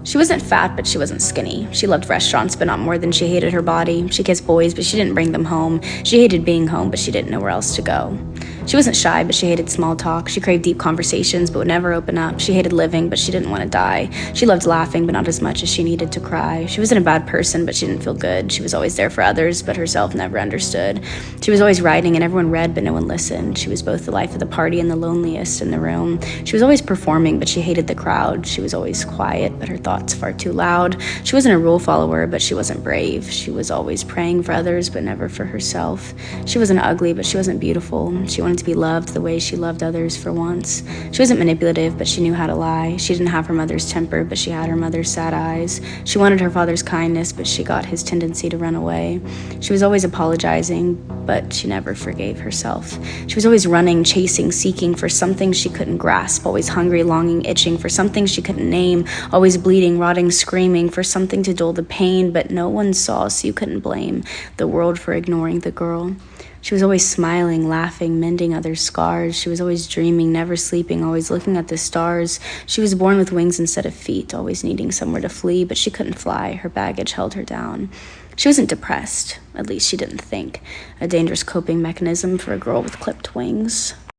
She wasn't fat, but she wasn't skinny. She loved restaurants, but not more than she hated her body. She kissed boys, but she didn't bring them home. She hated being home, but she didn't know where else to go. She wasn't shy, but she hated small talk. She craved deep conversations, but would never open up. She hated living, but she didn't want to die. She loved laughing, but not as much as she needed to cry. She wasn't a bad person, but she didn't feel good. She was always there for others, but herself never understood. She was always writing, and everyone read, but no one listened. She was both the life of the party and the loneliest in the room. She was always performing, but she hated the crowd. She was always quiet, but her thoughts far too loud. She wasn't a rule follower, but she wasn't brave. She was always praying for others, but never for herself. She wasn't ugly, but she wasn't beautiful. She wanted to be loved the way she loved others for once. She wasn't manipulative, but she knew how to lie. She didn't have her mother's temper, but she had her mother's sad eyes. She wanted her father's kindness, but she got his tendency to run away. She was always apologizing, but she never forgave herself. She was always running, chasing, seeking for something she couldn't grasp, always hungry, longing, itching for something she couldn't name, always bleeding, rotting, screaming for something to dull the pain, but no one saw, so you couldn't blame the world for ignoring the girl. She was always smiling, laughing, mending others' scars. She was always dreaming, never sleeping, always looking at the stars. She was born with wings instead of feet, always needing somewhere to flee, but she couldn't fly. Her baggage held her down. She wasn't depressed, at least she didn't think. A dangerous coping mechanism for a girl with clipped wings.